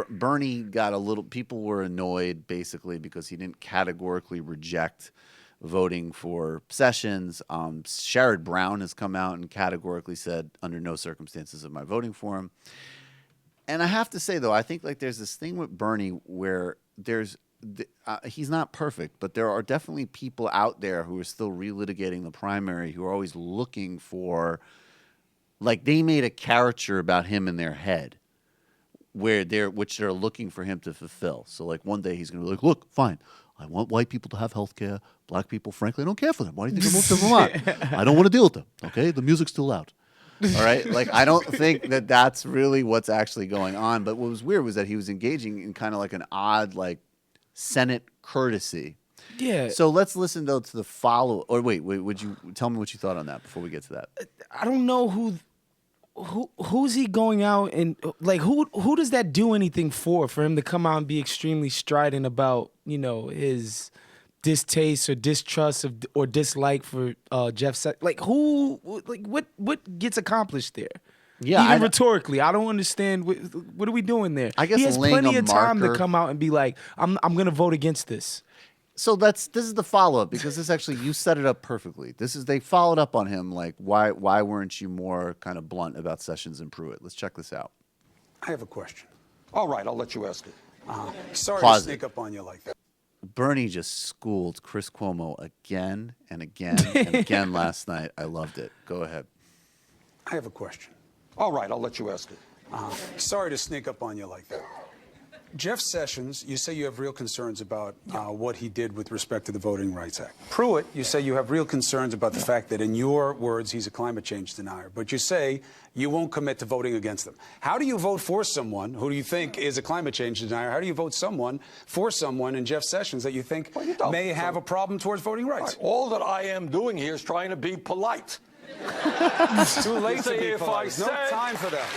Bernie got a little. People were annoyed basically because he didn't categorically reject voting for Sessions. Sherrod Brown has come out and categorically said, under no circumstances am I voting for him. And I have to say though, I think like there's this thing with Bernie where he's not perfect, but there are definitely people out there who are still relitigating the primary who are always looking for, like, they made a caricature about him in their head which they're looking for him to fulfill. So like one day he's going to be like, look, fine, I want white people to have health care. Black people, frankly, I don't care for them. Why do you think I moved to Vermont? I don't want to deal with them. Okay, the music's too loud. All right, like I don't think that that's really what's actually going on. But what was weird was that he was engaging in kind of like an odd like Senate courtesy. Yeah. So let's listen though to the follow. Or wait, would you tell me what you thought on that before we get to that? I don't know who's he going out and like who does that do anything for him to come out and be extremely strident about, you know, his distaste or distrust or dislike for Jeff Sessions? Like what gets accomplished there? Yeah, even rhetorically, I don't understand what are we doing there. I guess he has plenty of time to marker. come out and be like, I'm gonna vote against this. So this is the follow up because this actually you set it up perfectly. They followed up on him like why weren't you more kind of blunt about Sessions and Pruitt? Let's check this out. I have a question. All right, I'll let you ask it. Sorry Pause to sneak up on you like that. Bernie just schooled Chris Cuomo again and again and again last night. I loved it. Go ahead. I have a question. All right, I'll let you ask it. Sorry to sneak up on you like that. Jeff Sessions, you say you have real concerns about what he did with respect to the Voting Rights Act. Pruitt, you say you have real concerns about the fact that, in your words, he's a climate change denier. But you say you won't commit to voting against them. How do you vote for someone who you think is a climate change denier? How do you vote for someone in Jeff Sessions that you think may have a problem towards voting rights? Right. All that I am doing here is trying to be polite. Too late to be if polite. No time for that.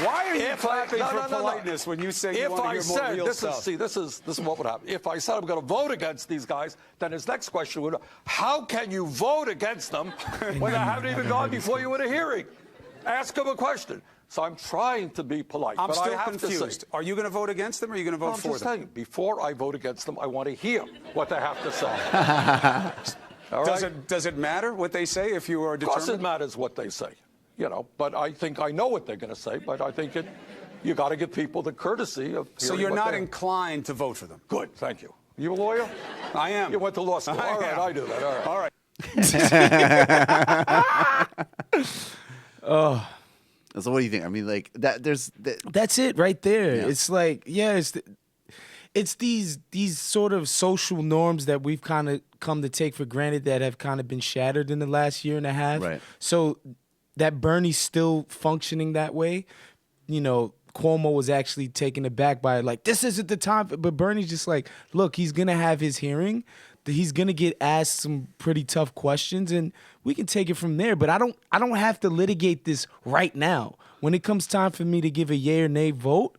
Why are you clapping for politeness when you say you want to hear more real stuff? This is what would happen. If I said I'm going to vote against these guys, then his next question would be, how can you vote against them when they haven't even gone before you in a hearing? Ask them a question. So I'm trying to be polite. I'm but still I have confused. To say, are you going to vote against them or are you going to vote for them? I'm just telling you, before I vote against them, I want to hear what they have to say. All right? Does it matter what they say if you are determined? Of course it matters what they say. You know, but I think I know what they're going to say. But I think you got to give people the courtesy of. So you're not inclined to vote for them. Good, thank you. You a lawyer? I am. You went to law school. All right, I do that. All right. All right. So what do you think? I mean, like that. That's it right there. Yeah. It's like, yeah, it's these sort of social norms that we've kind of come to take for granted that have kind of been shattered in the last year and a half. Right. So that Bernie's still functioning that way, you know, Cuomo was actually taken aback by it, like, this isn't the time. But Bernie's just like, look, he's going to have his hearing. He's going to get asked some pretty tough questions, and we can take it from there. But I don't have to litigate this right now. When it comes time for me to give a yay or nay vote,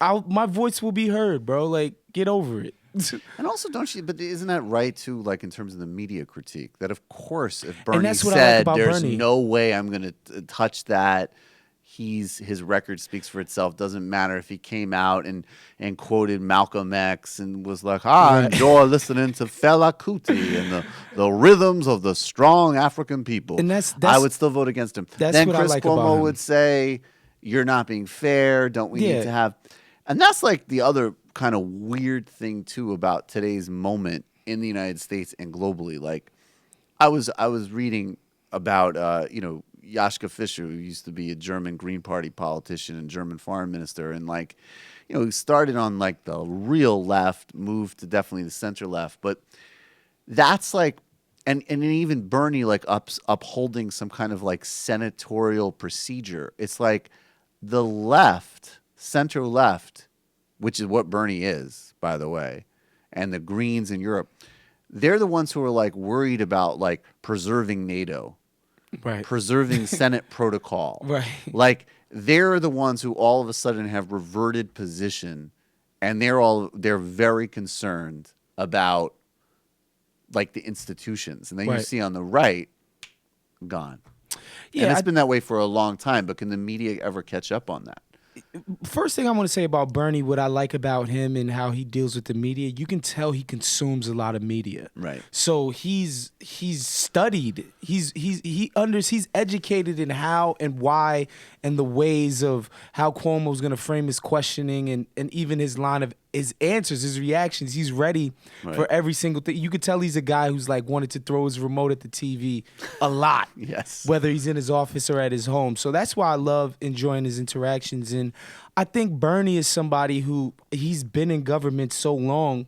my voice will be heard, bro. Like, get over it. And also, but isn't that right too? Like in terms of the media critique, that of course, if And Bernie that's what I like said, about "There's Bernie. no way I'm going to touch that," his record speaks for itself. Doesn't matter if he came out and quoted Malcolm X and was like, I enjoy listening to Fela Kuti and the rhythms of the strong African people. And that's I would still vote against him. That's then what Chris I like about Cuomo him. would say, "You're not being fair. Don't we Yeah. need to have?" And that's like the other kind of weird thing too about today's moment in the United States and globally. Like, I was reading about Joschka Fischer, who used to be a German Green Party politician and German foreign minister, and like, you know, he started on like the real left, moved to definitely the center left, but that's like, and even Bernie like upholding some kind of like senatorial procedure. It's like the left, center left, which is what Bernie is, by the way, and the Greens in Europe, they're the ones who are like worried about like preserving NATO, Right. preserving Senate protocol. Right. Like they're the ones who all of a sudden have reverted position, and they're very concerned about like the institutions. And then you Right. see on the right, gone. Yeah, and it's been that way for a long time. But can the media ever catch up on that? First thing I want to say about Bernie, what I like about him and how he deals with the media, you can tell he consumes a lot of media. Right. So he's studied. He's educated in how and why and the ways of how Cuomo's going to frame his questioning and even his line of his answers, his reactions. He's ready for every single thing. You could tell he's a guy who's like wanted to throw his remote at the TV a lot. Yes. Whether he's in his office or at his home. So that's why I love enjoying his interactions. And I think Bernie is somebody who, he's been in government so long,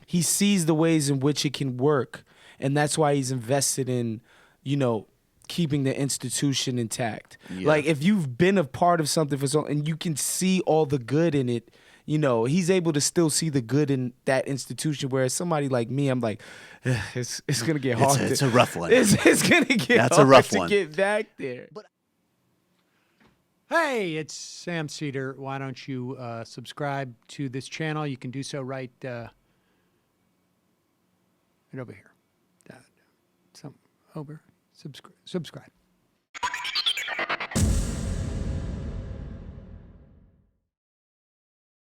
he sees the ways in which it can work. And that's why he's invested in, keeping the institution intact. Yeah. Like if you've been a part of something for so long and you can see all the good in it, he's able to still see the good in that institution. Whereas somebody like me, I'm like, it's gonna get hard. It's a rough one. It's gonna get That's hard a rough to one. get back there. Hey, it's Sam Seder. Why don't you subscribe to this channel? You can do so right over here. Over. Subscribe.